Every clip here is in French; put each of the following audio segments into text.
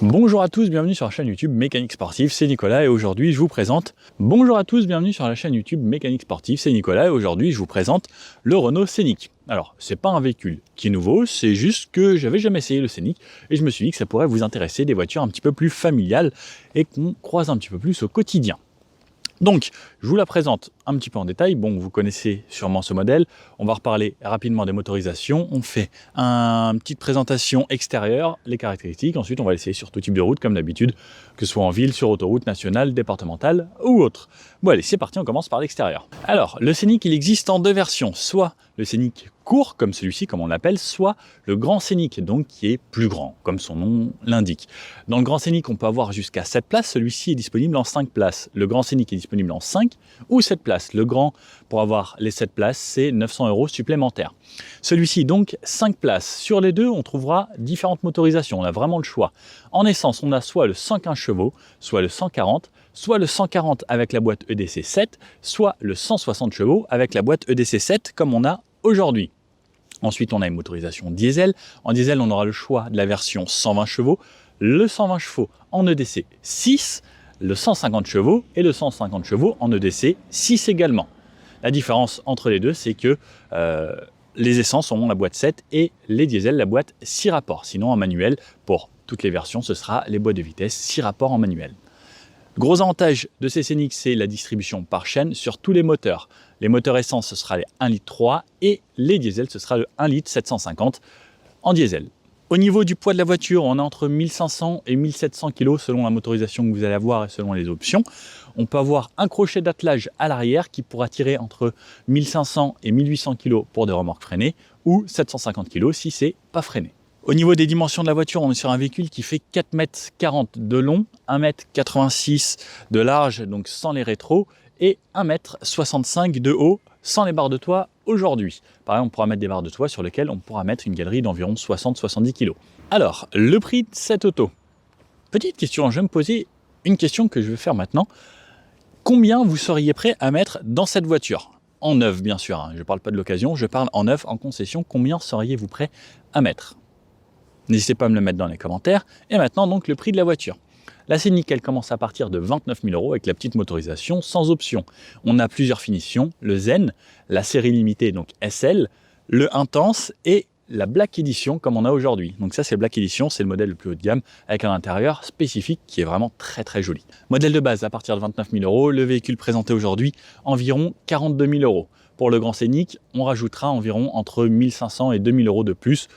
Bonjour à tous, bienvenue sur la chaîne YouTube Mécanique Sportive, c'est Nicolas et aujourd'hui je vous présente... Bonjour à tous, bienvenue sur la chaîne YouTube Mécanique Sportive, c'est Nicolas et aujourd'hui je vous présente le Renault Scénic. Alors, c'est pas un véhicule qui est nouveau, c'est juste que j'avais jamais essayé le Scénic et je me suis dit que ça pourrait vous intéresser, des voitures un petit peu plus familiales et qu'on croise un petit peu plus au quotidien. Donc, je vous la présente un petit peu en détail. Bon, vous connaissez sûrement ce modèle. On va reparler rapidement des motorisations. On fait une petite présentation extérieure, les caractéristiques. Ensuite, on va l'essayer sur tout type de route, comme d'habitude, que ce soit en ville, sur autoroute nationale, départementale ou autre. Bon, allez, c'est parti, on commence par l'extérieur. Alors, le Scénic, il existe en deux versions. Soit le Scénic court, comme celui-ci, comme on l'appelle, soit le Grand Scénic, donc qui est plus grand, comme son nom l'indique. Dans le Grand Scénic, on peut avoir jusqu'à 7 places. Celui-ci est disponible en 5 places. Le Grand Scénic est disponible en 5 ou 7 places. Le Grand, pour avoir les 7 places, c'est 900 € supplémentaires. Celui-ci, donc, 5 places. Sur les deux, on trouvera différentes motorisations. On a vraiment le choix. En essence, on a soit le 115 chevaux, soit le 140, soit le 140 avec la boîte EDC 7, soit le 160 chevaux avec la boîte EDC 7, comme on a aujourd'hui. Ensuite, on a une motorisation diesel. En diesel, on aura le choix de la version 120 chevaux, le 120 chevaux en EDC 6, le 150 chevaux et le 150 chevaux en EDC 6 également. La différence entre les deux, c'est que les essences ont la boîte 7 et les diesels la boîte 6 rapports. Sinon, en manuel, pour toutes les versions, ce sera les boîtes de vitesse 6 rapports en manuel. Gros avantage de ces Scénic, c'est la distribution par chaîne sur tous les moteurs. Les moteurs essence, ce sera les 1,3 litre et les diesels, ce sera le 1 litre 750 en diesel. Au niveau du poids de la voiture, on est entre 1500 et 1700 kg selon la motorisation que vous allez avoir et selon les options. On peut avoir un crochet d'attelage à l'arrière qui pourra tirer entre 1500 et 1800 kg pour des remorques freinées ou 750 kg si c'est pas freiné. Au niveau des dimensions de la voiture, on est sur un véhicule qui fait 4,40 m de long, 1,86 m de large, donc sans les rétros, et 1,65 m de haut, sans les barres de toit aujourd'hui. Par exemple, on pourra mettre des barres de toit sur lesquelles on pourra mettre une galerie d'environ 60-70 kg. Alors, le prix de cette auto. Petite question, je vais me poser une question que je vais faire maintenant. Combien vous seriez prêt à mettre dans cette voiture? En neuf, bien sûr, hein. Je ne parle pas de l'occasion, je parle en neuf, en concession. Combien seriez-vous prêt à mettre? N'hésitez pas à me le mettre dans les commentaires. Et maintenant, donc, le prix de la voiture. La Scénic, elle commence à partir de 29 000 € avec la petite motorisation sans option. On a plusieurs finitions, le Zen, la série limitée, donc SL, le Intense et la Black Edition comme on a aujourd'hui. Donc ça, c'est Black Edition, c'est le modèle le plus haut de gamme avec un intérieur spécifique qui est vraiment très très joli. Modèle de base à partir de 29 000 €, le véhicule présenté aujourd'hui environ 42 000 €. Pour le Grand Scénic, on rajoutera environ entre 1500 et 2000 € de plus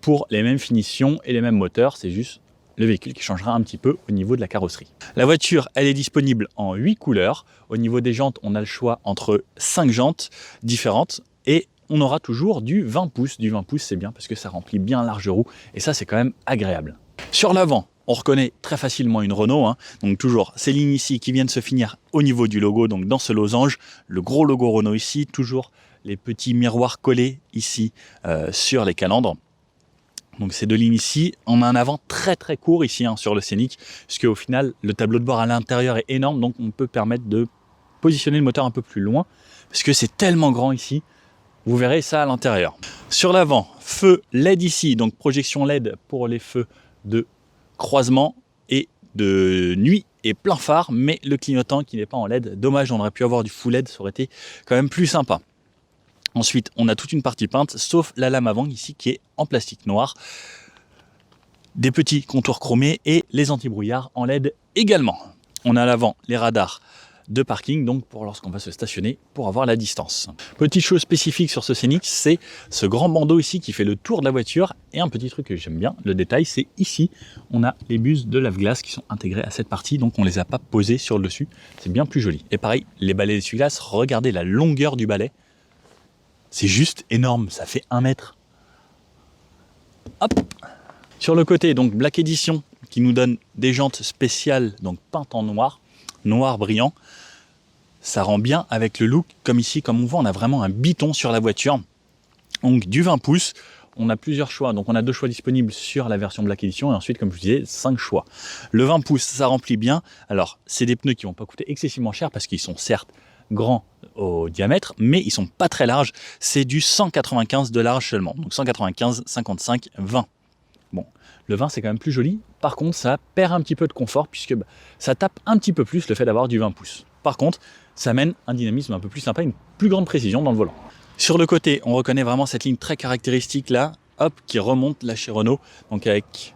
pour les mêmes finitions et les mêmes moteurs, c'est juste le véhicule qui changera un petit peu au niveau de la carrosserie. La voiture, elle est disponible en 8 couleurs. Au niveau des jantes, on a le choix entre 5 jantes différentes et on aura toujours du 20 pouces. Du 20 pouces, c'est bien parce que ça remplit bien large roue et ça, c'est quand même agréable. Sur l'avant, on reconnaît très facilement une Renault, hein. Donc toujours ces lignes ici qui viennent se finir au niveau du logo, donc dans ce losange, le gros logo Renault ici, toujours les petits miroirs collés ici sur les calandres. Donc ces deux lignes ici, on a un avant très très court ici hein, sur le Scénic, puisque au final le tableau de bord à l'intérieur est énorme, donc on peut permettre de positionner le moteur un peu plus loin, parce que c'est tellement grand ici, vous verrez ça à l'intérieur. Sur l'avant, feu LED ici, donc projection LED pour les feux de croisement et de nuit et plein phare, mais le clignotant qui n'est pas en LED, dommage, on aurait pu avoir du full LED, ça aurait été quand même plus sympa. Ensuite, on a toute une partie peinte, sauf la lame avant ici qui est en plastique noir. Des petits contours chromés et les anti-brouillards en LED également. On a à l'avant les radars de parking, donc pour lorsqu'on va se stationner pour avoir la distance. Petite chose spécifique sur ce Scénic, c'est ce grand bandeau ici qui fait le tour de la voiture. Et un petit truc que j'aime bien, le détail, c'est ici, on a les buses de lave-glace qui sont intégrées à cette partie, donc on les a pas posées sur le dessus. C'est bien plus joli. Et pareil, les balais d'essuie-glace, regardez la longueur du balai. C'est juste énorme, ça fait 1 mètre. Hop. Sur le côté, donc Black Edition, qui nous donne des jantes spéciales, donc peintes en noir, noir brillant. Ça rend bien avec le look, comme ici, comme on voit, on a vraiment un biton sur la voiture. Donc du 20 pouces, on a plusieurs choix. Donc on a 2 choix disponibles sur la version Black Edition et ensuite, comme je vous disais, 5 choix. Le 20 pouces, ça remplit bien. Alors, c'est des pneus qui ne vont pas coûter excessivement cher parce qu'ils sont certes grands au diamètre, mais ils sont pas très larges. C'est du 195 de large seulement. Donc 195, 55, 20. Bon, le 20 c'est quand même plus joli. Par contre, ça perd un petit peu de confort puisque ça tape un petit peu plus le fait d'avoir du 20 pouces. Par contre, ça amène un dynamisme un peu plus sympa, une plus grande précision dans le volant. Sur le côté, on reconnaît vraiment cette ligne très caractéristique là, hop, qui remonte là chez Renault, donc avec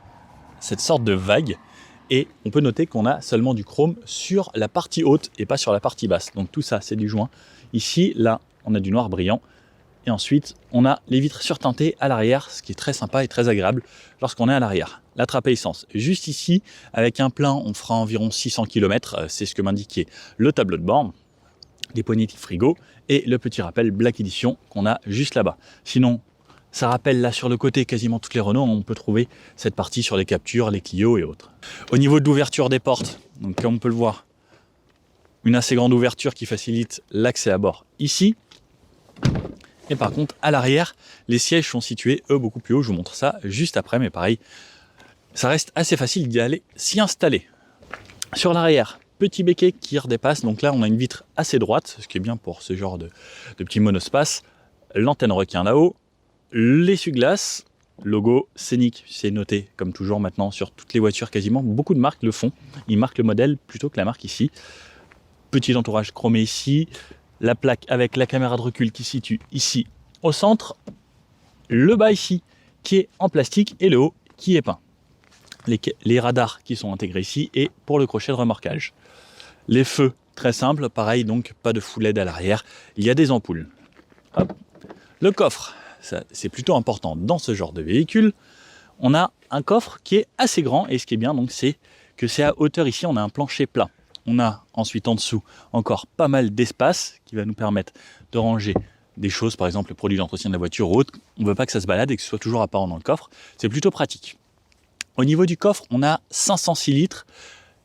cette sorte de vague. Et on peut noter qu'on a seulement du chrome sur la partie haute et pas sur la partie basse. Donc tout ça, c'est du joint. Ici, là, on a du noir brillant. Et ensuite, on a les vitres surteintées à l'arrière, ce qui est très sympa et très agréable lorsqu'on est à l'arrière. La trappe à essence, juste ici, avec un plein, on fera environ 600 km. C'est ce que m'indiquait le tableau de bord. Les poignées frigo et le petit rappel Black Edition qu'on a juste là-bas. Sinon, ça rappelle là sur le côté quasiment toutes les Renault, on peut trouver cette partie sur les captures, les Clio et autres. Au niveau de l'ouverture des portes, donc comme on peut le voir, une assez grande ouverture qui facilite l'accès à bord ici. Et par contre, à l'arrière, les sièges sont situés, eux, beaucoup plus haut. Je vous montre ça juste après, mais pareil, ça reste assez facile d'y aller, s'y installer. Sur l'arrière, petit béquet qui redépasse. Donc là, on a une vitre assez droite, ce qui est bien pour ce genre de petit monospace. L'antenne requin là-haut. L'essuie-glace, logo Scénic, c'est noté comme toujours maintenant sur toutes les voitures quasiment. Beaucoup de marques le font. Ils marquent le modèle plutôt que la marque ici. Petit entourage chromé ici. La plaque avec la caméra de recul qui se situe ici au centre. Le bas ici qui est en plastique et le haut qui est peint. Les radars qui sont intégrés ici et pour le crochet de remorquage. Les feux, très simple, pareil donc pas de full LED à l'arrière. Il y a des ampoules. Hop. Le coffre. C'est plutôt important dans ce genre de véhicule. On a un coffre qui est assez grand et ce qui est bien, donc, c'est que c'est à hauteur ici, on a un plancher plat. On a ensuite en dessous encore pas mal d'espace qui va nous permettre de ranger des choses, par exemple le produit d'entretien de la voiture ou autre. On ne veut pas que ça se balade et que ce soit toujours apparent dans le coffre. C'est plutôt pratique. Au niveau du coffre, on a 506 litres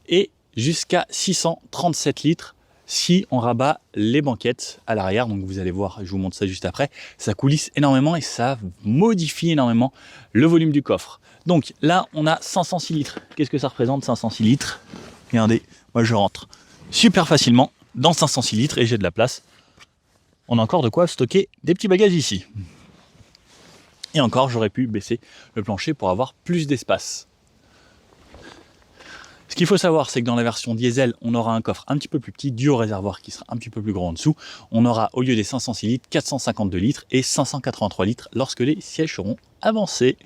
et jusqu'à 637 litres si on rabat les banquettes à l'arrière. Donc vous allez voir, je vous montre ça juste après, ça coulisse énormément et ça modifie énormément le volume du coffre. Donc là, on a 506 litres. Qu'est-ce que ça représente 506 litres? Regardez, moi je rentre super facilement dans 506 litres et j'ai de la place. On a encore de quoi stocker des petits bagages ici. Et encore, j'aurais pu baisser le plancher pour avoir plus d'espace. Ce qu'il faut savoir, c'est que dans la version diesel, on aura un coffre un petit peu plus petit, dû au réservoir qui sera un petit peu plus grand en dessous. On aura, au lieu des 506 litres, 452 litres et 583 litres lorsque les sièges seront avancés.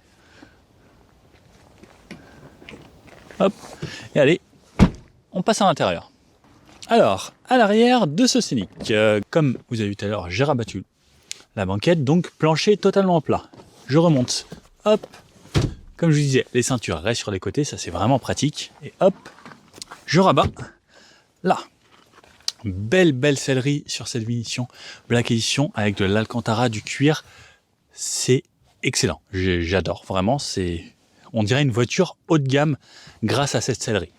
Hop, et allez, on passe à l'intérieur. Alors, à l'arrière de ce Scénic, comme vous avez vu tout à l'heure, j'ai rabattu la banquette, donc plancher totalement plat. Je remonte, hop. Comme je vous disais, les ceintures restent sur les côtés, ça c'est vraiment pratique. Et hop, je rabats là. Belle sellerie sur cette finition Black Edition avec de l'Alcantara, du cuir. C'est excellent, j'adore. Vraiment, on dirait une voiture haut de gamme grâce à cette sellerie.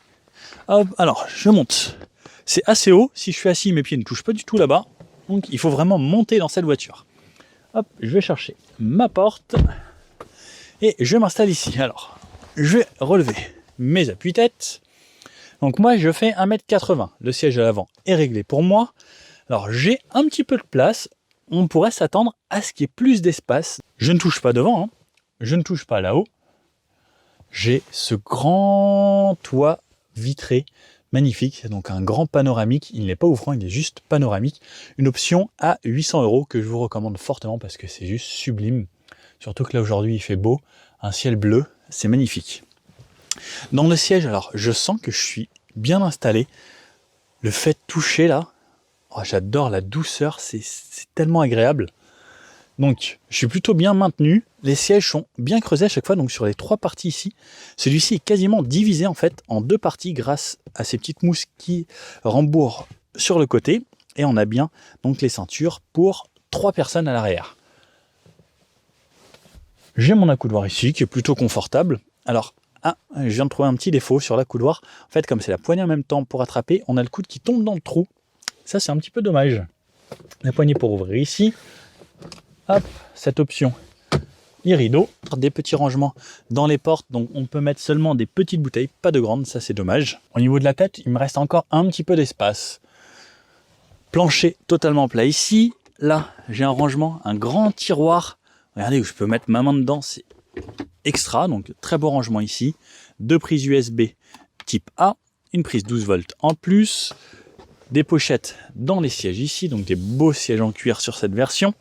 Hop, alors, je monte. C'est assez haut, si je suis assis, mes pieds ne touchent pas du tout là-bas. Donc il faut vraiment monter dans cette voiture. Hop, je vais chercher ma porte. Et je m'installe ici. Alors, je vais relever mes appuis-têtes. Donc moi, je fais 1m80. Le siège à l'avant est réglé pour moi. Alors, j'ai un petit peu de place. On pourrait s'attendre à ce qu'il y ait plus d'espace. Je ne touche pas devant. Je ne touche pas là-haut. J'ai ce grand toit vitré magnifique. Donc un grand panoramique. Il n'est pas ouvrant, il est juste panoramique. Une option à 800 € que je vous recommande fortement parce que c'est juste sublime. Surtout que là aujourd'hui il fait beau, un ciel bleu, c'est magnifique. Dans le siège, alors je sens que je suis bien installé. Le fait de toucher là, oh, j'adore la douceur, c'est tellement agréable. Donc je suis plutôt bien maintenu. Les sièges sont bien creusés à chaque fois, donc sur les 3 parties ici. Celui-ci est quasiment divisé en fait en 2 parties grâce à ces petites mousses qui rembourrent sur le côté. Et on a bien donc les ceintures pour 3 personnes à l'arrière. J'ai mon accoudoir ici qui est plutôt confortable. Alors, je viens de trouver un petit défaut sur l'accoudoir. En fait, comme c'est la poignée en même temps pour attraper, on a le coude qui tombe dans le trou. Ça, c'est un petit peu dommage. La poignée pour ouvrir ici. Hop, cette option. Les rideaux, des petits rangements dans les portes. Donc, on peut mettre seulement des petites bouteilles, pas de grandes. Ça, c'est dommage. Au niveau de la tête, il me reste encore un petit peu d'espace. Plancher totalement plat ici. Là, j'ai un rangement, un grand tiroir. Regardez où je peux mettre ma main dedans, c'est extra, donc très beau rangement ici, 2 prises USB type A, une prise 12 volts en plus, des pochettes dans les sièges ici, donc des beaux sièges en cuir sur cette version.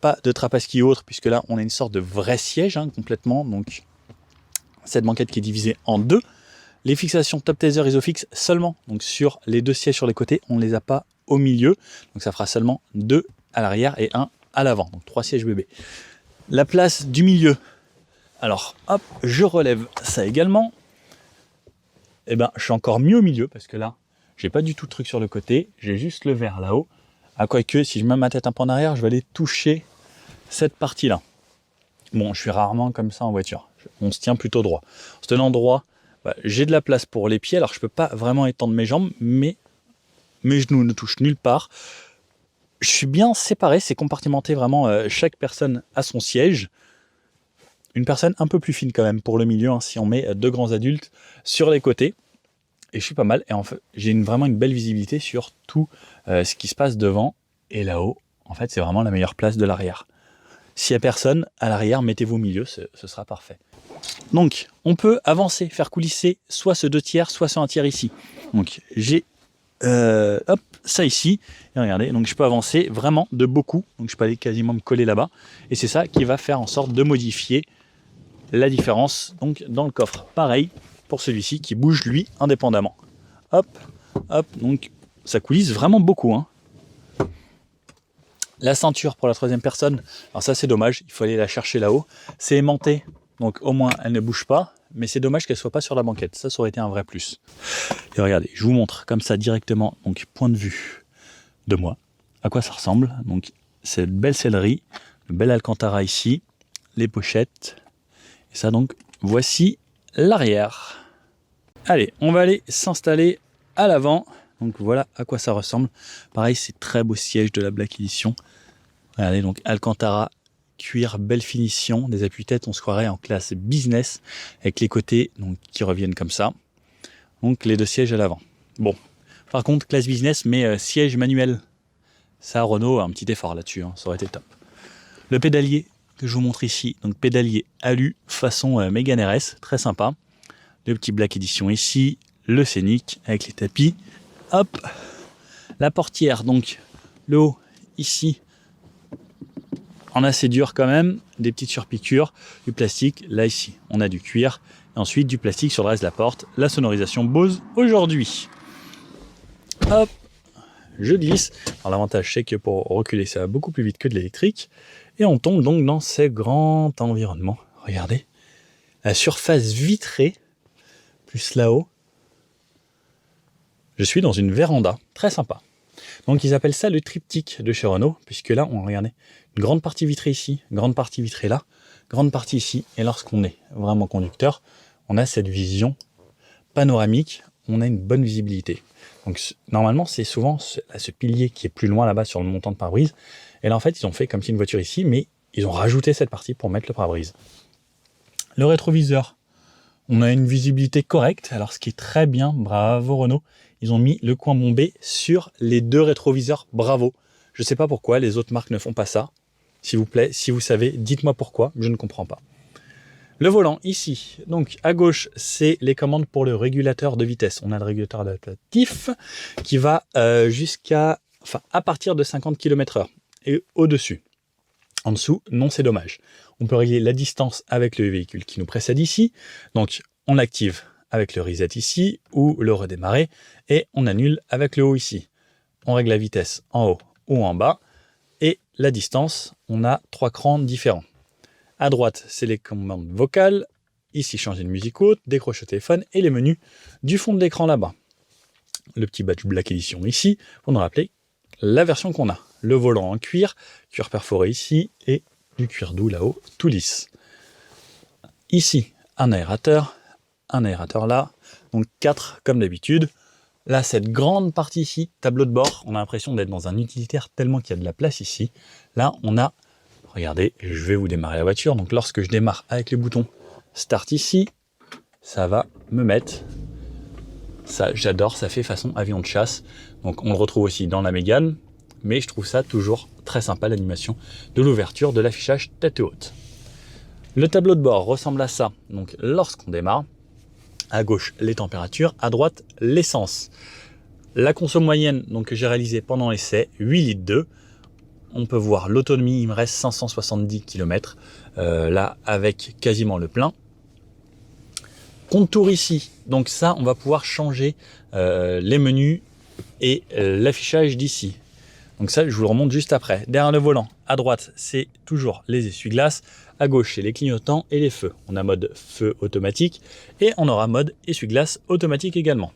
Pas de trapaski ou autre, puisque là on a une sorte de vrai siège complètement, donc cette banquette qui est divisée en deux. Les fixations Top Taser Isofix seulement, donc sur les 2 sièges sur les côtés, on ne les a pas au milieu, donc ça fera seulement 2 à l'arrière et 1 à l'avant, donc 3 sièges bébés. La place du milieu, alors hop, je relève ça également, et ben je suis encore mieux au milieu, parce que là, j'ai pas du tout de truc sur le côté, j'ai juste le verre là-haut. Quoique, si je mets ma tête un peu en arrière, je vais aller toucher cette partie-là. Bon, je suis rarement comme ça en voiture. On se tient plutôt droit. En se tenant droit, j'ai de la place pour les pieds. Alors, je peux pas vraiment étendre mes jambes, mais mes genoux ne touchent nulle part. Je suis bien séparé, c'est compartimenté vraiment. Chaque personne a son siège. Une personne un peu plus fine quand même pour le milieu, si on met 2 grands adultes sur les côtés. Et je suis pas mal, et en fait, j'ai vraiment une belle visibilité sur tout ce qui se passe devant et là-haut. En fait, c'est vraiment la meilleure place de l'arrière. S'il n'y a personne à l'arrière, mettez-vous au milieu, ce sera parfait. Donc, on peut avancer, faire coulisser soit ce 2/3, soit ce 1/3 ici. Donc, j'ai ça ici, et regardez, donc je peux avancer vraiment de beaucoup, donc je peux aller quasiment me coller là-bas, et c'est ça qui va faire en sorte de modifier la différence donc dans le coffre. Pareil pour celui-ci qui bouge lui indépendamment. Hop, hop, donc ça coulisse vraiment beaucoup. La ceinture pour la 3e personne, alors ça c'est dommage, il faut aller la chercher là-haut. C'est aimanté, donc au moins elle ne bouge pas, mais c'est dommage qu'elle soit pas sur la banquette, ça aurait été un vrai plus. Et regardez, je vous montre comme ça directement, donc point de vue de moi, à quoi ça ressemble. Donc cette belle sellerie, le bel alcantara ici, les pochettes, et ça donc voici l'arrière. Allez, on va aller s'installer à l'avant. Donc voilà à quoi ça ressemble. Pareil, c'est très beau siège de la Black Edition. Regardez, donc Alcantara, cuir, belle finition. Des appuis-têtes, on se croirait en classe business, avec les côtés donc, qui reviennent comme ça. Donc les 2 sièges à l'avant. Bon, par contre, classe business, mais siège manuel. Ça, Renault a un petit effort là-dessus, ça aurait été top. Le pédalier que je vous montre ici, donc pédalier alu façon Mégane RS, très sympa. Le petit Black Edition ici, le Scénic avec les tapis. Hop, la portière, donc le haut ici, en assez dur quand même, des petites surpiqûres, du plastique. Là ici, on a du cuir, et ensuite du plastique sur le reste de la porte. La sonorisation Bose aujourd'hui. Hop, je glisse. Alors l'avantage c'est que pour reculer, ça va beaucoup plus vite que de l'électrique. Et on tombe donc dans ce grand environnement. Regardez, la surface vitrée, plus là-haut. Je suis dans une véranda, très sympa. Donc ils appellent ça le triptyque de chez Renault, puisque là, on regardez, une grande partie vitrée ici, grande partie vitrée là, grande partie ici. Et lorsqu'on est vraiment conducteur, on a cette vision panoramique, on a une bonne visibilité. Donc normalement, c'est souvent ce pilier qui est plus loin là-bas sur le montant de pare-brise. Et là, en fait, ils ont fait comme si une voiture ici, mais ils ont rajouté cette partie pour mettre le pare-brise. Le rétroviseur, on a une visibilité correcte. Alors, ce qui est très bien, bravo Renault, ils ont mis le coin bombé sur les 2 rétroviseurs, bravo. Je ne sais pas pourquoi, les autres marques ne font pas ça. S'il vous plaît, si vous savez, dites-moi pourquoi, je ne comprends pas. Le volant, ici, donc à gauche, c'est les commandes pour le régulateur de vitesse. On a le régulateur adaptatif qui va à partir de 50 km/h et au-dessus. En dessous, non, c'est dommage. On peut régler la distance avec le véhicule qui nous précède ici. Donc, on active avec le reset ici ou le redémarrer et on annule avec le haut ici. On règle la vitesse en haut ou en bas et la distance, on a 3 crans différents. À droite, c'est les commandes vocales. Ici, changer de musique haute, décrocher le téléphone et les menus du fond de l'écran là-bas. Le petit badge Black Edition ici pour nous rappeler la version qu'on a. Le volant en cuir perforé ici et du cuir doux là-haut, tout lisse. Ici, un aérateur là, donc 4 comme d'habitude. Là, cette grande partie ici, tableau de bord, on a l'impression d'être dans un utilitaire tellement qu'il y a de la place ici. Là, on a, regardez, je vais vous démarrer la voiture. Donc lorsque je démarre avec le bouton Start ici, ça va me mettre, ça j'adore, ça fait façon avion de chasse. Donc on le retrouve aussi dans la Mégane, mais je trouve ça toujours très sympa l'animation de l'ouverture de l'affichage tête haute. Le tableau de bord ressemble à ça. Donc lorsqu'on démarre, à gauche les températures, à droite l'essence. La conso moyenne donc, que j'ai réalisée pendant l'essai, 8 litres 2. On peut voir l'autonomie, il me reste 570 km, là avec quasiment le plein. Contour ici, donc ça on va pouvoir changer les menus et l'affichage d'ici. Donc ça je vous le remonte juste après. Derrière le volant, à droite c'est toujours les essuie-glaces, à gauche c'est les clignotants et les feux. On a mode feu automatique et on aura mode essuie-glace automatique également.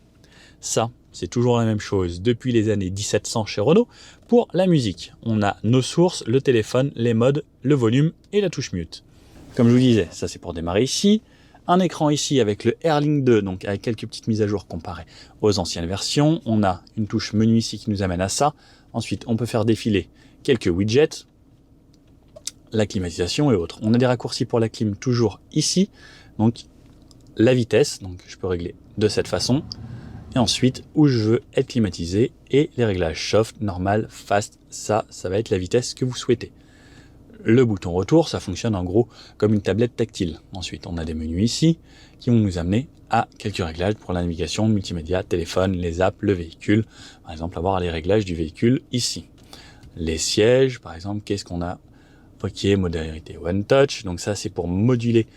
Ça c'est toujours la même chose depuis les années 1700 chez Renault. Pour la musique, on a nos sources, le téléphone, les modes, le volume et la touche mute. Comme je vous disais, ça c'est pour démarrer ici. Un écran ici avec le AirLink 2, donc avec quelques petites mises à jour comparées aux anciennes versions. On a une touche menu ici qui nous amène à ça. Ensuite, on peut faire défiler quelques widgets, la climatisation et autres. On a des raccourcis pour la clim toujours ici. Donc la vitesse, donc je peux régler de cette façon. Et ensuite, où je veux être climatisé et les réglages soft, normal, fast, ça va être la vitesse que vous souhaitez. Le bouton retour, ça fonctionne en gros comme une tablette tactile. Ensuite, on a des menus ici qui vont nous amener à quelques réglages pour la navigation, multimédia, téléphone, les apps, le véhicule. Par exemple, avoir les réglages du véhicule ici. Les sièges, par exemple, qu'est-ce qu'on a? Ok, modalité One Touch. Donc ça, c'est pour moduler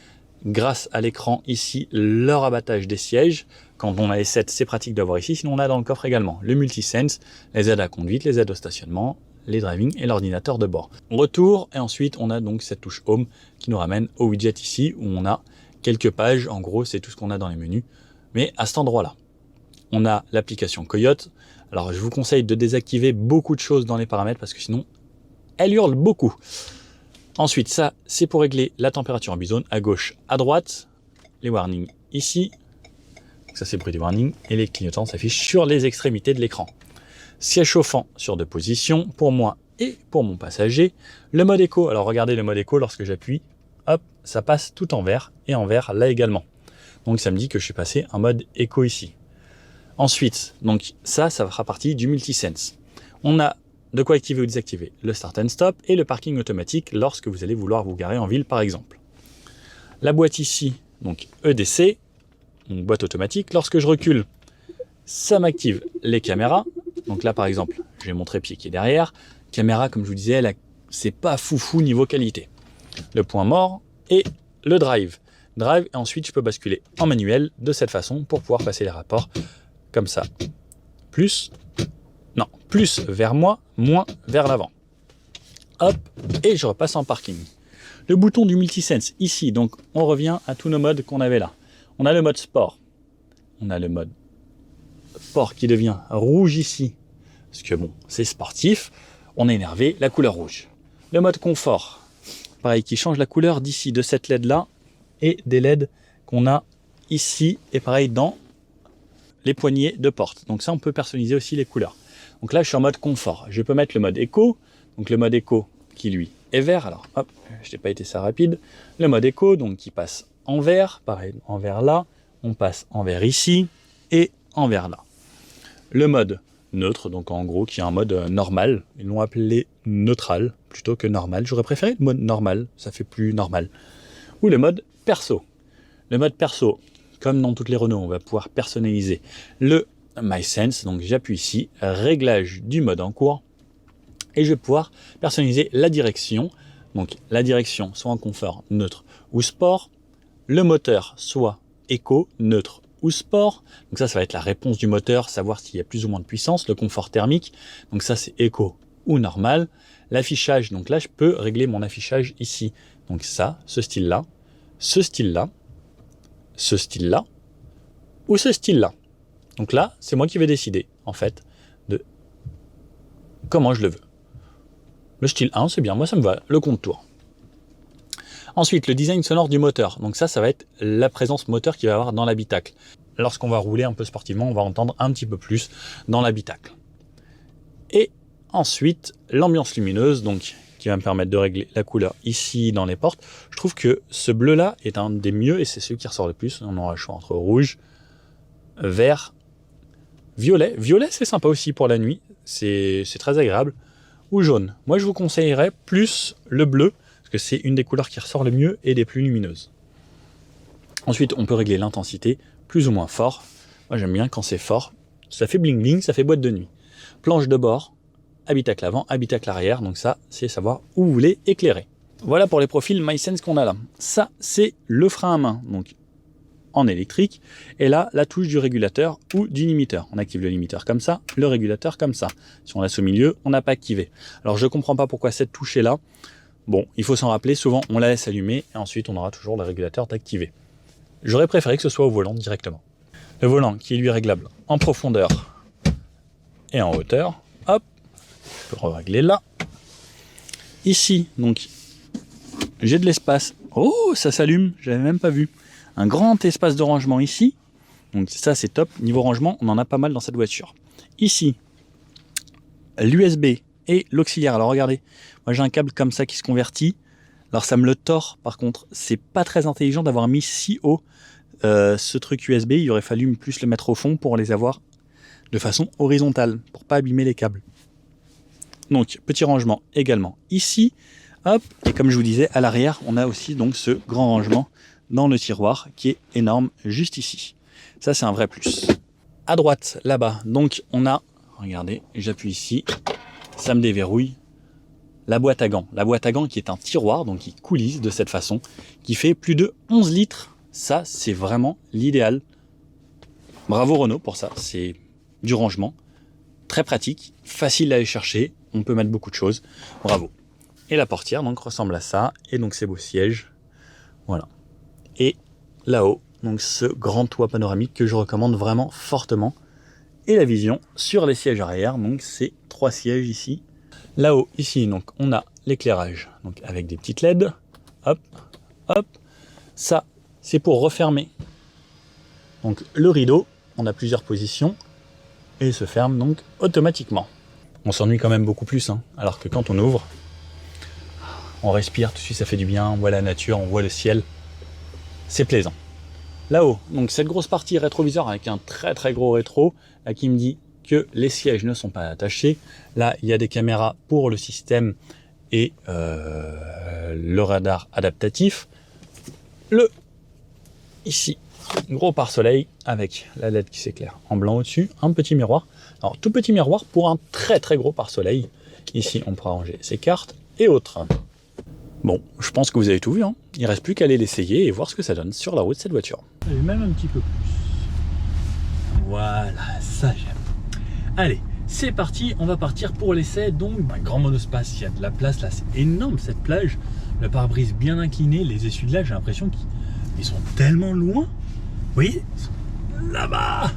grâce à l'écran ici le rabattage des sièges. Quand on a les 7, c'est pratique d'avoir ici. Sinon, on a dans le coffre également le multisense, les aides à conduite, les aides au stationnement, les driving et l'ordinateur de bord. Retour, et ensuite on a donc cette touche Home qui nous ramène au widget ici où on a quelques pages. En gros, c'est tout ce qu'on a dans les menus. Mais à cet endroit-là, on a l'application Coyote. Alors, je vous conseille de désactiver beaucoup de choses dans les paramètres parce que sinon, elle hurle beaucoup. Ensuite, ça, c'est pour régler la température en bizone à gauche, à droite. Les warnings ici. Ça, c'est le bruit des warnings. Et les clignotants s'affichent sur les extrémités de l'écran. Siège chauffant sur 2 positions pour moi et pour mon passager. Le mode éco, alors regardez le mode éco, lorsque j'appuie, hop, ça passe tout en vert et en vert là également. Donc ça me dit que je suis passé en mode éco ici. Ensuite, donc ça fera partie du multisense. On a de quoi activer ou désactiver le start and stop et le parking automatique lorsque vous allez vouloir vous garer en ville par exemple. La boîte ici, donc EDC, donc boîte automatique. Lorsque je recule, ça m'active les caméras. Donc là, par exemple, j'ai mon trépied qui est derrière. Caméra, comme je vous disais, c'est pas foufou niveau qualité. Le point mort et le drive. Drive, et ensuite, je peux basculer en manuel de cette façon pour pouvoir passer les rapports comme ça. Plus vers moi, moins vers l'avant. Hop, et je repasse en parking. Le bouton du multisense ici, donc on revient à tous nos modes qu'on avait là. On a le mode sport. On a le mode sport qui devient rouge ici, parce que bon, c'est sportif, on est énervé, la couleur rouge. Le mode confort, pareil, qui change la couleur d'ici, de cette LED là, et des LED qu'on a ici, et pareil dans les poignées de porte. Donc ça, on peut personnaliser aussi les couleurs. Donc là, je suis en mode confort. Je peux mettre le mode éco, donc le mode éco qui lui est vert, alors hop, je n'ai pas été ça rapide. Le mode éco, donc qui passe en vert, pareil, en vert là, on passe en vert ici, et en vert là. Le mode neutre, donc en gros qui est un mode normal, ils l'ont appelé neutral plutôt que normal. J'aurais préféré le mode normal, ça fait plus normal. Ou le mode perso. Le mode perso, comme dans toutes les Renault, on va pouvoir personnaliser le MySense. Donc j'appuie ici, réglage du mode en cours, et je vais pouvoir personnaliser la direction. Donc la direction soit en confort, neutre ou sport. Le moteur soit éco, neutre ou sport. Donc ça va être la réponse du moteur, savoir s'il y a plus ou moins de puissance. Le confort thermique, donc ça c'est éco ou normal. L'affichage, donc là je peux régler mon affichage ici. Donc ça, ce style-là, ce style-là, ce style-là ou ce style-là. Donc là, c'est moi qui vais décider en fait de comment je le veux. Le style 1, c'est bien, moi ça me va, le contour. Ensuite, le design sonore du moteur. Donc ça va être la présence moteur qu'il va y avoir dans l'habitacle. Lorsqu'on va rouler un peu sportivement, on va entendre un petit peu plus dans l'habitacle. Et ensuite, l'ambiance lumineuse, donc qui va me permettre de régler la couleur ici dans les portes. Je trouve que ce bleu-là est un des mieux et c'est celui qui ressort le plus. On aura le choix entre rouge, vert, violet. Violet, c'est sympa aussi pour la nuit. C'est très agréable. Ou jaune. Moi, je vous conseillerais plus le bleu. Parce que c'est une des couleurs qui ressort le mieux et des plus lumineuses. Ensuite, on peut régler l'intensité, plus ou moins fort. Moi, j'aime bien quand c'est fort. Ça fait bling bling, ça fait boîte de nuit. Planche de bord, habitacle avant, habitacle arrière. Donc ça, c'est savoir où vous voulez éclairer. Voilà pour les profils MySense qu'on a là. Ça, c'est le frein à main, donc en électrique. Et là, la touche du régulateur ou du limiteur. On active le limiteur comme ça, le régulateur comme ça. Si on laisse au milieu, on n'a pas activé. Alors, je ne comprends pas pourquoi cette touche est là. Bon, il faut s'en rappeler. Souvent, on la laisse allumer et ensuite, on aura toujours le régulateur d'activer. J'aurais préféré que ce soit au volant directement. Le volant qui est lui réglable en profondeur et en hauteur. Hop, je peux régler là. Ici, donc, j'ai de l'espace. Oh, ça s'allume, j'avais même pas vu. Un grand espace de rangement ici. Donc ça, c'est top. Niveau rangement, on en a pas mal dans cette voiture. Ici, l'USB et l'auxiliaire. Alors regardez, moi j'ai un câble comme ça qui se convertit. Alors ça me le tord, par contre. C'est pas très intelligent d'avoir mis si haut ce truc USB. Il aurait fallu plus le mettre au fond pour les avoir de façon horizontale, pour pas abîmer les câbles. Donc, petit rangement également ici. Hop, et comme je vous disais, à l'arrière, on a aussi donc ce grand rangement dans le tiroir qui est énorme juste ici. Ça, c'est un vrai plus. À droite, là-bas, donc on a, regardez, j'appuie ici, ça me déverrouille, la boîte à gants. La boîte à gants qui est un tiroir, donc qui coulisse de cette façon, qui fait plus de 11 litres. Ça, c'est vraiment l'idéal. Bravo Renault pour ça, c'est du rangement, très pratique, facile à aller chercher, on peut mettre beaucoup de choses, bravo. Et la portière donc ressemble à ça, et donc ces beaux sièges, voilà. Et là-haut, donc ce grand toit panoramique que je recommande vraiment fortement. Et la vision sur les sièges arrière, donc c'est 3 sièges ici. Là-haut, ici, donc on a l'éclairage, donc avec des petites LED, hop, hop. Ça, c'est pour refermer. Donc le rideau, on a plusieurs positions, et il se ferme donc automatiquement. On s'ennuie quand même beaucoup plus, hein, alors que quand on ouvre, on respire, tout de suite ça fait du bien, on voit la nature, on voit le ciel. C'est plaisant. Là-haut, donc cette grosse partie rétroviseur avec un très très gros rétro, là qui me dit que les sièges ne sont pas attachés. Là, il y a des caméras pour le système et le radar adaptatif. Ici, gros pare-soleil avec la LED qui s'éclaire en blanc au-dessus, un petit miroir. Alors, tout petit miroir pour un très très gros pare-soleil. Ici, on pourra ranger ses cartes et autres. Bon, je pense que vous avez tout vu, hein. Il ne reste plus qu'à aller l'essayer et voir ce que ça donne sur la route cette voiture. Et même un petit peu plus. Voilà, ça j'aime. Allez, c'est parti, on va partir pour l'essai. Donc, un grand monospace, il y a de la place là, c'est énorme cette plage. Le pare-brise bien incliné, les essuie-glaces, j'ai l'impression qu'ils sont tellement loin. Vous voyez, là-bas.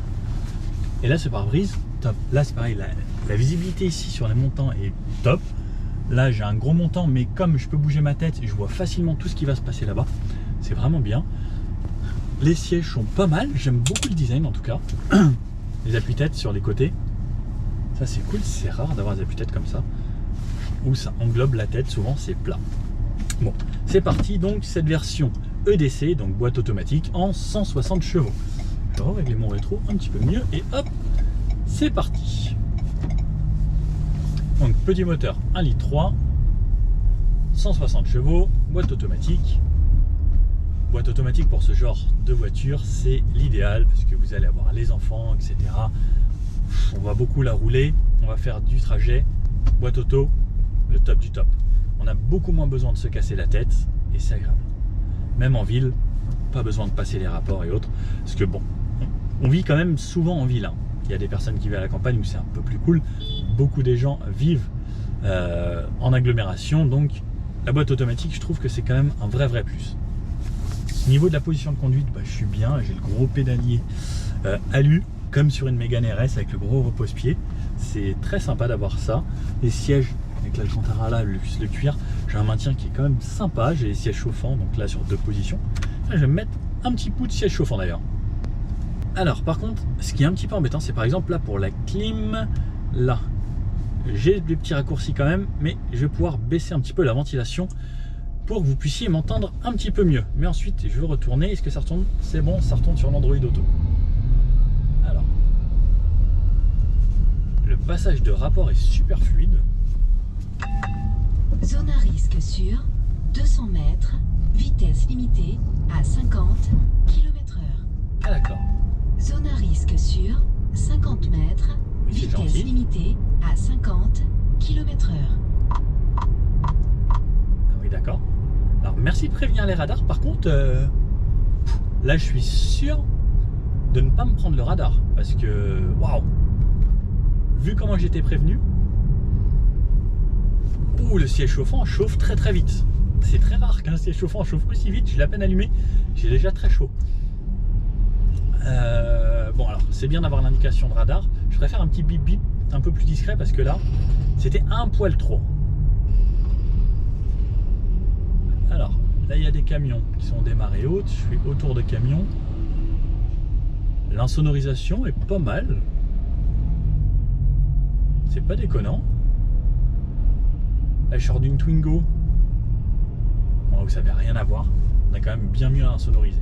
Et là, ce pare-brise, top. Là, c'est pareil, la visibilité ici sur les montants est top. Là, j'ai un gros montant, mais comme je peux bouger ma tête, je vois facilement tout ce qui va se passer là-bas. C'est vraiment bien. Les sièges sont pas mal. J'aime beaucoup le design, en tout cas. Les appuis-têtes sur les côtés. Ça, c'est cool. C'est rare d'avoir des appuis-têtes comme ça, où ça englobe la tête. Souvent, c'est plat. Bon, c'est parti. Donc, cette version EDC, donc boîte automatique, en 160 chevaux. Je vais régler mon rétro un petit peu mieux. Et hop, c'est parti. Donc petit moteur 1,3 litre, 160 chevaux, boîte automatique. Boîte automatique pour ce genre de voiture, c'est l'idéal parce que vous allez avoir les enfants, etc. On va beaucoup la rouler, on va faire du trajet. Boîte auto, le top du top. On a beaucoup moins besoin de se casser la tête et c'est agréable. Même en ville, pas besoin de passer les rapports et autres. Parce que bon, on vit quand même souvent en ville, hein. Il y a des personnes qui vivent à la campagne où c'est un peu plus cool. Beaucoup des gens vivent en agglomération. Donc la boîte automatique, je trouve que c'est quand même un vrai plus. Au niveau de la position de conduite, bah, je suis bien. J'ai le gros pédalier alu, comme sur une Mégane RS avec le gros repose-pied. C'est très sympa d'avoir ça. Les sièges avec l'Alcantara là, le cuir, j'ai un maintien qui est quand même sympa. J'ai les sièges chauffants, donc là sur 2 positions. Là, je vais me mettre un petit bout de siège chauffant d'ailleurs. Alors par contre, ce qui est un petit peu embêtant, c'est par exemple là pour la clim, là, j'ai des petits raccourcis quand même, mais je vais pouvoir baisser un petit peu la ventilation pour que vous puissiez m'entendre un petit peu mieux. Mais ensuite, je vais retourner, est-ce que ça retourne? C'est bon, ça retourne sur l'Android Auto. Alors, le passage de rapport est super fluide. Zone à risque sur 200 mètres, vitesse limitée à 50 km/h. Ah d'accord. Zone à risque sur 50 mètres, Oui, c'est vitesse gentil. limitée à 50 km/h. Ah oui, d'accord. Alors, merci de prévenir les radars. Par contre, là, je suis sûr de ne pas me prendre le radar. Parce que, waouh! Vu comment j'étais prévenu, ouh, le siège chauffant chauffe très très vite. C'est très rare qu'un siège chauffant chauffe aussi vite. Je l'ai à peine allumé, j'ai déjà très chaud. Bon, alors, c'est bien d'avoir l'indication de radar. Je préfère un petit bip bip un peu plus discret parce que là, c'était un poil trop. Alors, là, il y a des camions qui sont démarrés hautes. Je suis autour de camions. L'insonorisation est pas mal. C'est pas déconnant. Là, je sors d'une Twingo. Bon, vous savez, rien à voir. On a quand même bien mieux à insonoriser.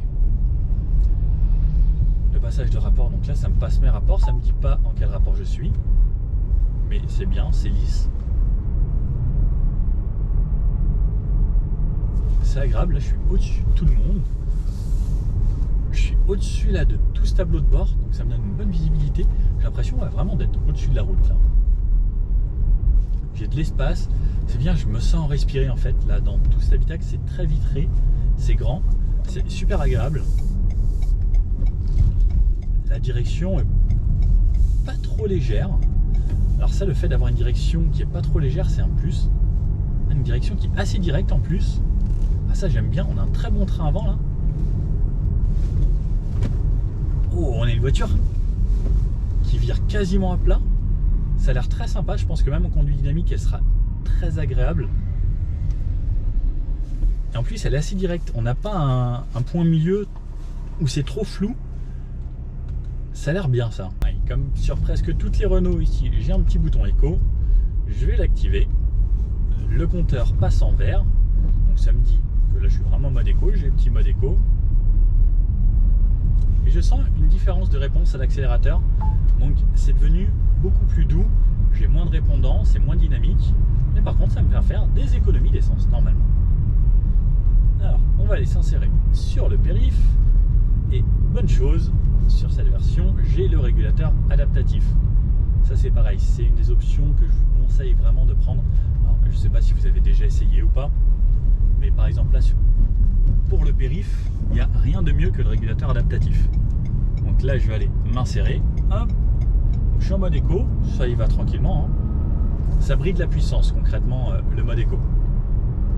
Le passage de rapport, donc là, ça me passe mes rapports. Ça me dit pas en quel rapport je suis. Mais c'est bien, c'est lisse. C'est agréable, là je suis au-dessus de tout le monde. Je suis au-dessus là de tout ce tableau de bord, donc ça me donne une bonne visibilité. J'ai l'impression vraiment d'être au-dessus de la route là. J'ai de l'espace, c'est bien, je me sens respirer en fait là dans tout cet habitacle, c'est très vitré, c'est grand, c'est super agréable. La direction est pas trop légère. Alors ça, le fait d'avoir une direction qui est pas trop légère, c'est un plus. Une direction qui est assez directe en plus. Ah ça j'aime bien, on a un très bon train avant là. Oh, on a une voiture qui vire quasiment à plat. Ça a l'air très sympa, je pense que même en conduite dynamique elle sera très agréable. Et en plus elle est assez directe, on n'a pas un point milieu où c'est trop flou. Ça a l'air bien ça. Ouais, comme sur presque toutes les Renault ici, j'ai un petit bouton éco. Je vais l'activer. Le compteur passe en vert. Donc ça me dit que là je suis vraiment en mode éco. J'ai le petit mode éco. Et je sens une différence de réponse à l'accélérateur. Donc c'est devenu beaucoup plus doux. J'ai moins de répondants, c'est moins dynamique. Mais par contre ça me fait faire des économies d'essence normalement. Alors on va aller s'insérer sur le périph'. Et bonne chose, sur cette version, j'ai le régulateur adaptatif. Ça c'est pareil, c'est une des options que je vous conseille vraiment de prendre. Alors, je ne sais pas si vous avez déjà essayé ou pas, mais par exemple là, pour le périph', il n'y a rien de mieux que le régulateur adaptatif. Donc là, je vais aller m'insérer. Hop, je suis en mode éco, ça y va tranquillement. Hein. Ça bride la puissance concrètement, le mode éco.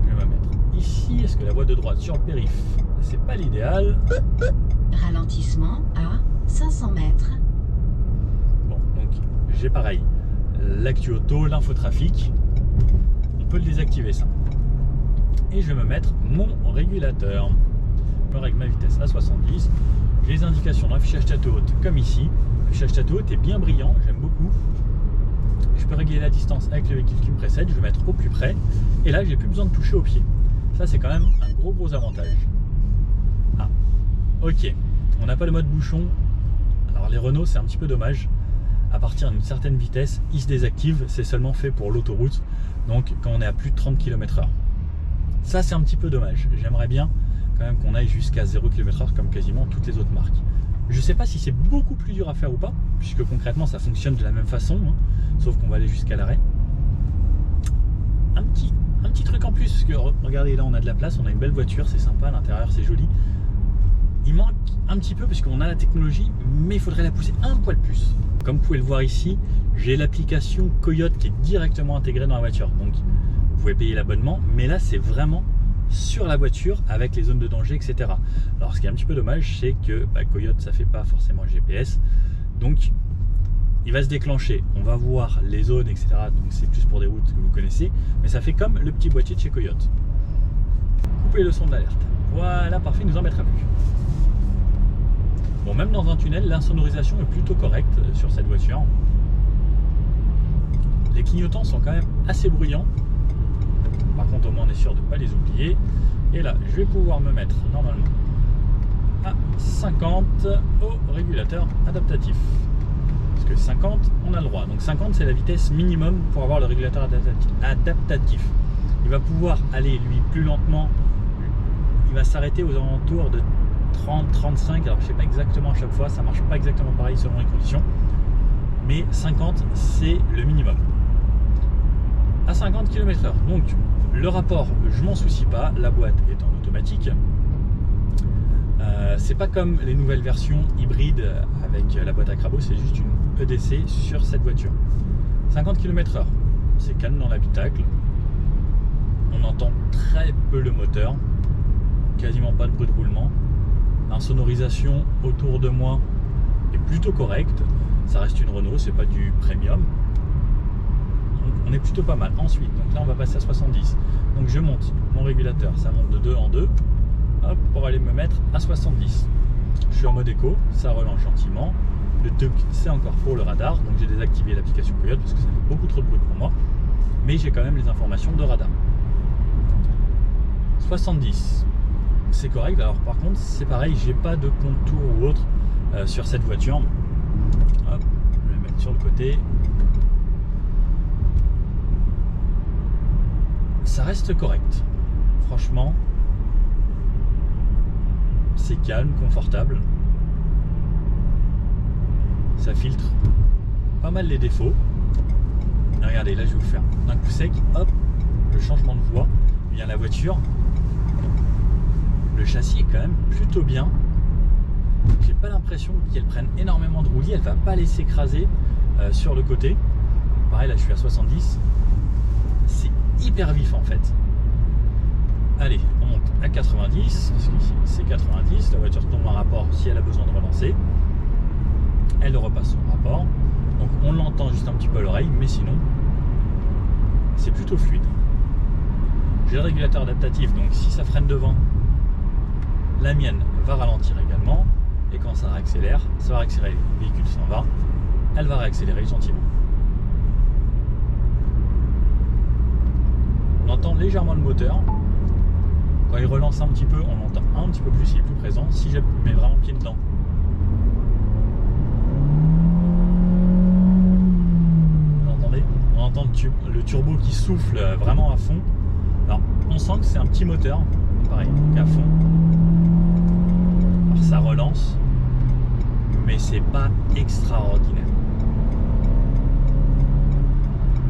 Je vais me mettre ici. Est-ce que la voie de droite sur le périph', c'est pas l'idéal? Ralentissement à 500 mètres. Bon, donc j'ai pareil, l'actu auto, l'infotrafic, on peut le désactiver ça. Et je vais me mettre mon régulateur. Je règle ma vitesse à 70. J'ai les indications d'affichage tête haute comme ici. L'affichage tête haute est bien brillant, j'aime beaucoup. Je peux régler la distance avec le véhicule qui me précède, je vais mettre au plus près. Et là, j'ai plus besoin de toucher au pied. Ça, c'est quand même un gros avantage. Ah, ok. On n'a pas le mode bouchon. Alors les Renault, c'est un petit peu dommage. À partir d'une certaine vitesse, ils se désactivent. C'est seulement fait pour l'autoroute. Donc quand on est à plus de 30 km/h. Ça, c'est un petit peu dommage. J'aimerais bien quand même qu'on aille jusqu'à 0 km/h comme quasiment toutes les autres marques. Je ne sais pas si c'est beaucoup plus dur à faire ou pas, puisque concrètement ça fonctionne de la même façon, hein, sauf qu'on va aller jusqu'à l'arrêt. Un petit truc en plus, parce que regardez, là on a de la place, on a une belle voiture, c'est sympa, à l'intérieur c'est joli. Il manque un petit peu puisqu'on a la technologie, mais il faudrait la pousser un poil plus. Comme vous pouvez le voir ici, j'ai l'application Coyote qui est directement intégrée dans la voiture. Donc vous pouvez payer l'abonnement, mais là c'est vraiment sur la voiture avec les zones de danger, etc. Alors ce qui est un petit peu dommage, c'est que Coyote ça fait pas forcément le GPS. Donc il va se déclencher, on va voir les zones, etc. Donc c'est plus pour des routes que vous connaissez, mais ça fait comme le petit boîtier de chez Coyote. Coupez le son de l'alerte. Voilà, parfait, il nous embêtera plus. Bon, même dans un tunnel, l'insonorisation est plutôt correcte sur cette voiture. Les clignotants sont quand même assez bruyants. Par contre, au moins, on est sûr de ne pas les oublier. Et là, je vais pouvoir me mettre normalement à 50 au régulateur adaptatif. Parce que 50, on a le droit. Donc 50, c'est la vitesse minimum pour avoir le régulateur adaptatif. Il va pouvoir aller lui plus lentement. Il va s'arrêter aux alentours de 30-35. Alors je sais pas exactement à chaque fois, ça marche pas exactement pareil selon les conditions. Mais 50 c'est le minimum. À 50 km/h. Donc le rapport, je m'en soucie pas, la boîte est en automatique. C'est pas comme les nouvelles versions hybrides avec la boîte à crabot, c'est juste une EDC sur cette voiture. 50 km/h, c'est calme dans l'habitacle. On entend très peu le moteur, quasiment pas de bruit de roulement. L'insonorisation autour de moi est plutôt correcte. Ça reste une Renault, c'est pas du premium. Donc on est plutôt pas mal. Ensuite, donc là on va passer à 70. Donc je monte mon régulateur, ça monte de 2 en 2. Hop, pour aller me mettre à 70. Je suis en mode éco, ça relance gentiment. Le TUC c'est encore pour le radar, donc j'ai désactivé l'application Coyote parce que ça fait beaucoup trop de bruit pour moi. Mais j'ai quand même les informations de radar. 70, c'est correct. Alors par contre c'est pareil, j'ai pas de contour ou autre sur cette voiture. Hop, je vais le mettre sur le côté. Ça reste correct. Franchement, c'est calme, confortable. Ça filtre pas mal les défauts. Et regardez, là je vais vous faire d'un coup sec, hop, le changement de voie vient la voiture. Le châssis est quand même plutôt bien. J'ai pas l'impression qu'elle prenne énormément de roulis, elle va pas aller s'écraser sur le côté. Pareil, là je suis à 70. C'est hyper vif en fait. Allez, on monte à 90, parce qu'ici c'est 90, la voiture tombe en rapport si elle a besoin de relancer. Elle repasse son rapport, donc on l'entend juste un petit peu à l'oreille, mais sinon, c'est plutôt fluide. J'ai le régulateur adaptatif, donc si ça freine devant, la mienne va ralentir également, et quand ça réaccélère, ça va réaccélérer, le véhicule s'en va, elle va réaccélérer gentiment. On entend légèrement le moteur. Quand il relance un petit peu, on l'entend un petit peu plus, il est plus présent. Si je mets vraiment le pied dedans, vous entendez ? On entend le turbo qui souffle vraiment à fond. Alors, on sent que c'est un petit moteur, pareil, qu'à fond. Alors, ça relance, mais c'est pas extraordinaire.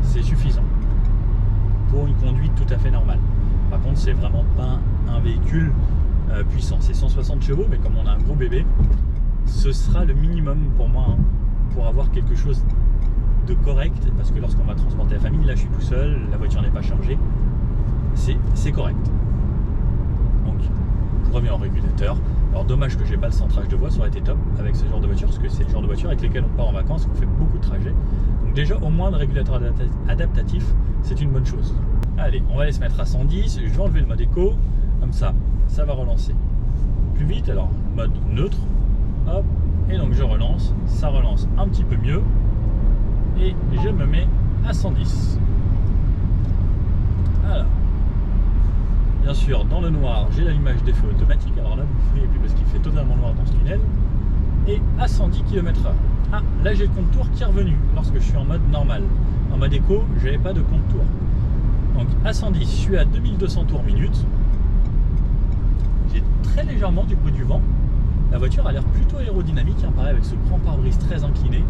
C'est suffisant pour une conduite tout à fait normale. Par contre, c'est vraiment pas un véhicule puissant. C'est 160 chevaux, mais comme on a un gros bébé, ce sera le minimum pour moi pour avoir quelque chose de correct. Parce que lorsqu'on va transporter la famille, là je suis tout seul, la voiture n'est pas chargée, c'est correct. Donc, je reviens au régulateur. Alors, dommage que j'ai pas le centrage de voie, ça aurait été top avec ce genre de voiture, parce que c'est le genre de voiture avec lesquelles on part en vacances, qu'on fait beaucoup de trajets. Donc déjà, au moins le régulateur adaptatif, c'est une bonne chose. Allez, on va aller se mettre à 110, je vais enlever le mode éco, comme ça va relancer plus vite, alors mode neutre, hop, et donc je relance, ça relance un petit peu mieux, et je me mets à 110. Voilà. Bien sûr, dans le noir, j'ai l'allumage des feux automatique, alors là vous ne voyez plus parce qu'il fait totalement noir dans ce tunnel, et à 110 km/h. Ah, là j'ai le compte tour qui est revenu, lorsque je suis en mode normal. En mode éco, j'avais pas de compte tour. Donc à 110, je suis à 2200 tours minute. J'ai très légèrement du bruit du vent. La voiture a l'air plutôt aérodynamique, hein, pareil avec ce grand pare-brise très incliné.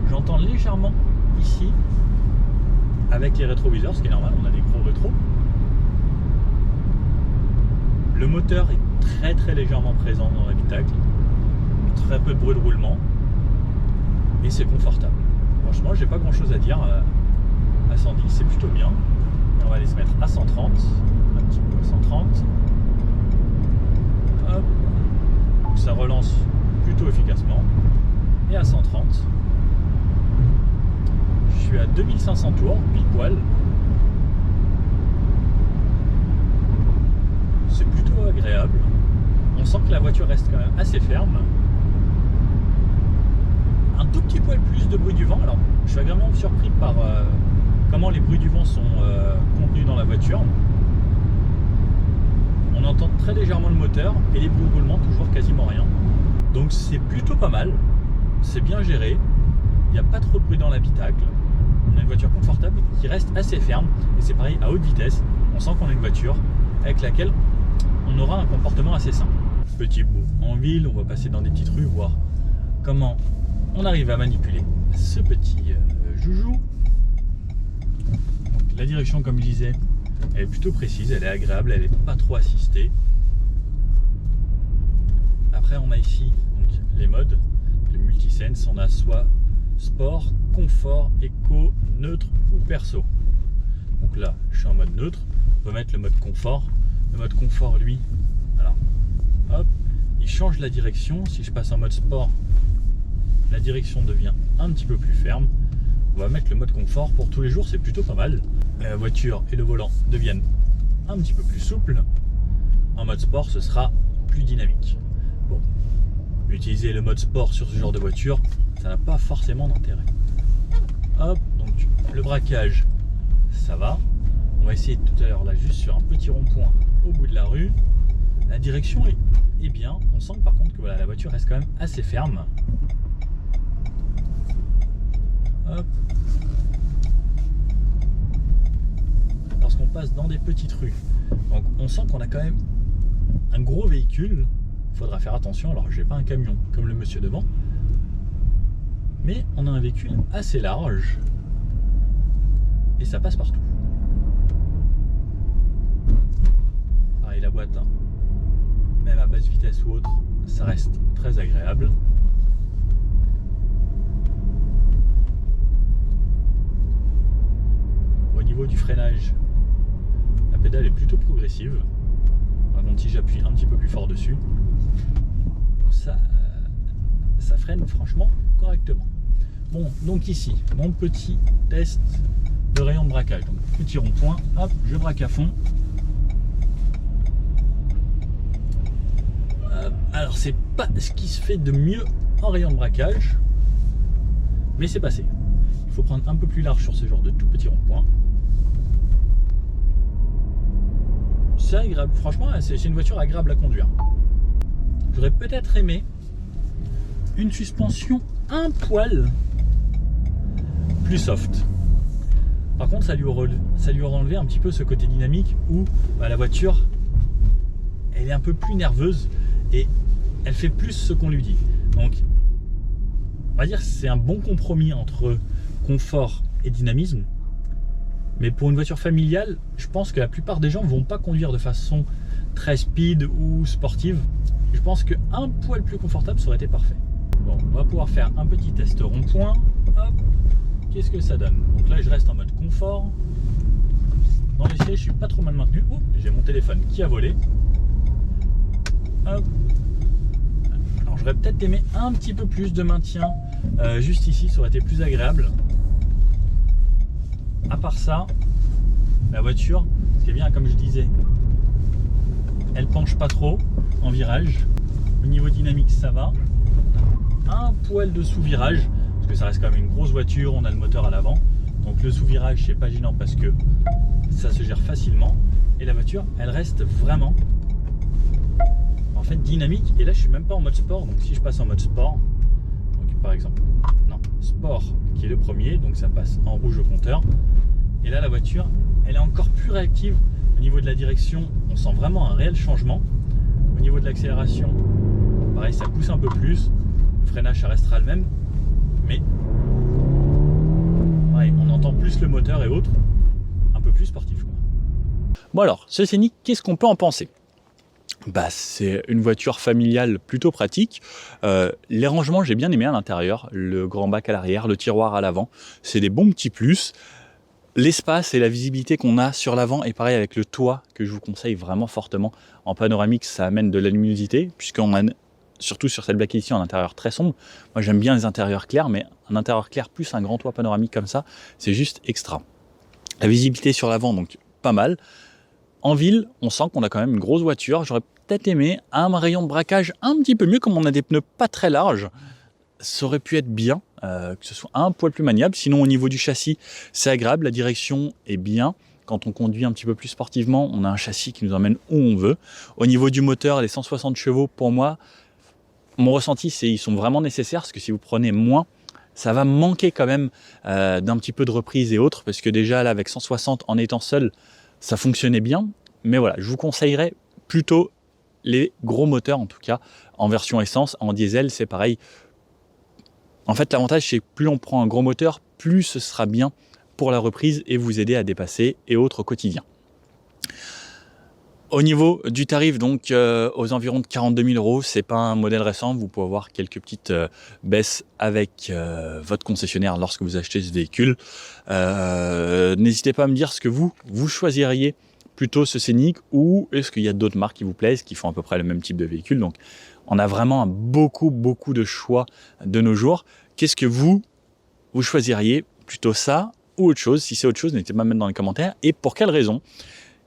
J'entends légèrement ici, avec les rétroviseurs, ce qui est normal, on a des gros rétros. Le moteur est très légèrement présent dans l'habitacle. Très peu de bruit de roulement. Et c'est confortable. Franchement, j'ai pas grand chose à dire. À 110, c'est plutôt bien. Et on va aller se mettre à 130. Un petit peu à 130. Hop. Donc ça relance plutôt efficacement. Et à 130. Je suis à 2500 tours, pile poil. C'est plutôt agréable. On sent que la voiture reste quand même assez ferme. Un tout petit poil plus de bruit du vent. Alors, je suis agréablement surpris par comment les bruits du vent sont contenus dans la voiture. On entend très légèrement le moteur et les bruits de roulement, toujours quasiment rien. Donc c'est plutôt pas mal. C'est bien géré. Il n'y a pas trop de bruit dans l'habitacle. on a une voiture confortable qui reste assez ferme. Et c'est pareil à haute vitesse. On sent qu'on a une voiture avec laquelle on aura un comportement assez simple. Petit bout en ville, on va passer dans des petites rues, voir comment on arrive à manipuler ce petit joujou. Donc, la direction, comme je disais, elle est plutôt précise, elle est agréable, elle n'est pas trop assistée. Après, on a ici donc, les modes, le multisense. On a soit sport, confort, éco, neutre ou perso. Donc là, je suis en mode neutre. On peut mettre le mode confort. Le mode confort, lui, alors, hop, il change la direction. Si je passe en mode sport, la direction devient un petit peu plus ferme. On va mettre le mode confort pour tous les jours, c'est plutôt pas mal. La voiture et le volant deviennent un petit peu plus souples. En mode sport, ce sera plus dynamique. Bon, utiliser le mode sport sur ce genre de voiture, ça n'a pas forcément d'intérêt. Hop, donc le braquage, ça va. On va essayer tout à l'heure là, juste sur un petit rond-point au bout de la rue. La direction est bien. On sent par contre que voilà, la voiture reste quand même assez ferme. Hop. Lorsqu'on passe dans des petites rues, donc on sent qu'on a quand même un gros véhicule. Il faudra faire attention. Alors j'ai pas un camion comme le monsieur devant, mais on a un véhicule assez large et ça passe partout. Pareil, la boîte, hein, même à basse vitesse ou autre, ça reste très agréable. Au niveau du freinage, la pédale est plutôt progressive. Par contre, si j'appuie un petit peu plus fort dessus, ça freine franchement correctement. Bon, donc ici, mon petit test de rayon de braquage. Donc, petit rond-point, hop, je braque à fond. Alors, c'est pas ce qui se fait de mieux en rayon de braquage, mais c'est passé. Il faut prendre un peu plus large sur ce genre de tout petit rond-point. C'est agréable, franchement, c'est une voiture agréable à conduire. J'aurais peut-être aimé une suspension un poil plus soft. Par contre, ça lui aurait enlevé un petit peu ce côté dynamique où bah, la voiture, elle est un peu plus nerveuse et elle fait plus ce qu'on lui dit. Donc, on va dire que c'est un bon compromis entre confort et dynamisme. Mais pour une voiture familiale, je pense que la plupart des gens ne vont pas conduire de façon très speed ou sportive. Je pense qu'un poil plus confortable, ça aurait été parfait. Bon, on va pouvoir faire un petit test rond-point. Hop, qu'est-ce que ça donne? Donc là, je reste en mode confort. Dans les sièges, je suis pas trop mal maintenu. Oh, j'ai mon téléphone qui a volé. Hop. Alors, j'aurais peut-être aimé un petit peu plus de maintien juste ici, ça aurait été plus agréable. À part ça, la voiture, ce qui est bien, comme je disais, elle penche pas trop en virage. Au niveau dynamique, ça va. Un poil de sous-virage, parce que ça reste quand même une grosse voiture, on a le moteur à l'avant. Donc le sous-virage, c'est pas gênant parce que ça se gère facilement. Et la voiture, elle reste vraiment en fait dynamique. Et là, je suis même pas en mode sport. Donc si je passe en mode sport, donc par exemple, non, sport qui est le premier, donc ça passe en rouge au compteur. Et là, la voiture, elle est encore plus réactive. Au niveau de la direction, on sent vraiment un réel changement. Au niveau de l'accélération, pareil, ça pousse un peu plus. Le freinage, ça restera le même. Mais pareil, on entend plus le moteur et autres. Un peu plus sportif, quoi. Bon alors, ce Scénic, qu'est-ce qu'on peut en penser? Bah, c'est une voiture familiale plutôt pratique. Les rangements, j'ai bien aimé à l'intérieur. Le grand bac à l'arrière, le tiroir à l'avant. C'est des bons petits plus. L'espace et la visibilité qu'on a sur l'avant est pareil avec le toit que je vous conseille vraiment fortement. En panoramique, ça amène de la luminosité puisqu'on a, surtout sur cette Black Edition, un intérieur très sombre. Moi, j'aime bien les intérieurs clairs, mais un intérieur clair plus un grand toit panoramique comme ça, c'est juste extra. La visibilité sur l'avant, donc pas mal. En ville, on sent qu'on a quand même une grosse voiture. J'aurais peut-être aimé un rayon de braquage un petit peu mieux, comme on a des pneus pas très larges. Ça aurait pu être bien, que ce soit un poil plus maniable. Sinon, au niveau du châssis, c'est agréable. La direction est bien. Quand on conduit un petit peu plus sportivement, on a un châssis qui nous emmène où on veut. Au niveau du moteur, les 160 chevaux, pour moi, mon ressenti, c'est qu'ils sont vraiment nécessaires. Parce que si vous prenez moins, ça va manquer quand même d'un petit peu de reprise et autres, parce que déjà là avec 160 en étant seul, ça fonctionnait bien. Mais voilà, je vous conseillerais plutôt les gros moteurs, en tout cas en version essence. En diesel, c'est pareil. En fait, l'avantage, c'est que plus on prend un gros moteur, plus ce sera bien pour la reprise et vous aider à dépasser et autres au quotidien. Au niveau du tarif, donc aux environs de 42 000 €, c'est pas un modèle récent, vous pouvez avoir quelques petites baisses avec votre concessionnaire lorsque vous achetez ce véhicule. N'hésitez pas à me dire ce que vous choisiriez plutôt ce Scénic, ou est-ce qu'il y a d'autres marques qui vous plaisent, qui font à peu près le même type de véhicule. Donc on a vraiment beaucoup de choix de nos jours. Qu'est-ce que vous choisiriez, plutôt ça ou autre chose? Si c'est autre chose, n'hésitez pas à me mettre dans les commentaires, et pour quelle raison.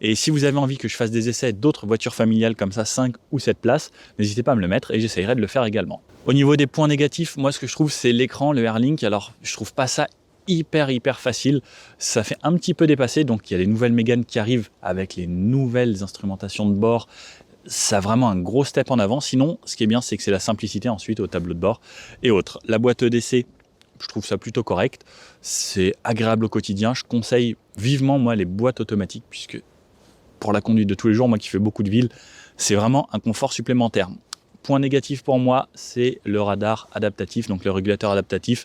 Et si vous avez envie que je fasse des essais d'autres voitures familiales comme ça, 5 ou 7 places, n'hésitez pas à me le mettre et j'essayerai de le faire également. Au niveau des points négatifs, moi ce que je trouve, c'est l'écran, le Airlink. Alors je trouve pas ça hyper facile, ça fait un petit peu dépasser. Donc il y a les nouvelles Mégane qui arrivent avec les nouvelles instrumentations de bord, ça a vraiment un gros step en avant. Sinon, ce qui est bien, c'est que c'est la simplicité ensuite au tableau de bord et autres. La boîte EDC, je trouve ça plutôt correct, c'est agréable au quotidien. Je conseille vivement moi les boîtes automatiques, puisque pour la conduite de tous les jours, moi qui fais beaucoup de villes, c'est vraiment un confort supplémentaire. Point négatif pour moi, c'est le radar adaptatif, donc le régulateur adaptatif.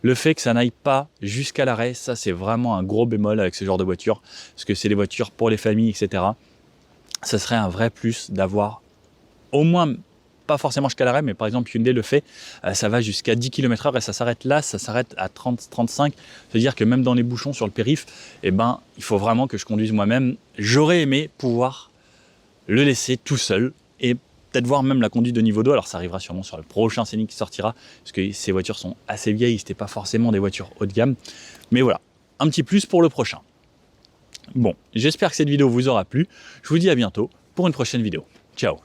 Le fait que ça n'aille pas jusqu'à l'arrêt, ça c'est vraiment un gros bémol avec ce genre de voiture, parce que c'est des voitures pour les familles, etc. Ça serait un vrai plus d'avoir au moins, pas forcément jusqu'à l'arrêt, mais par exemple Hyundai le fait, ça va jusqu'à 10 km/h et ça s'arrête là, ça s'arrête à 30-35. C'est-à-dire que même dans les bouchons sur le périph', eh ben, il faut vraiment que je conduise moi-même. J'aurais aimé pouvoir le laisser tout seul et peut-être voir même la conduite de niveau 2. Alors ça arrivera sûrement sur le prochain Scénic qui sortira, parce que ces voitures sont assez vieilles, c'était pas forcément des voitures haut de gamme. Mais voilà, un petit plus pour le prochain. Bon, j'espère que cette vidéo vous aura plu. Je vous dis à bientôt pour une prochaine vidéo. Ciao!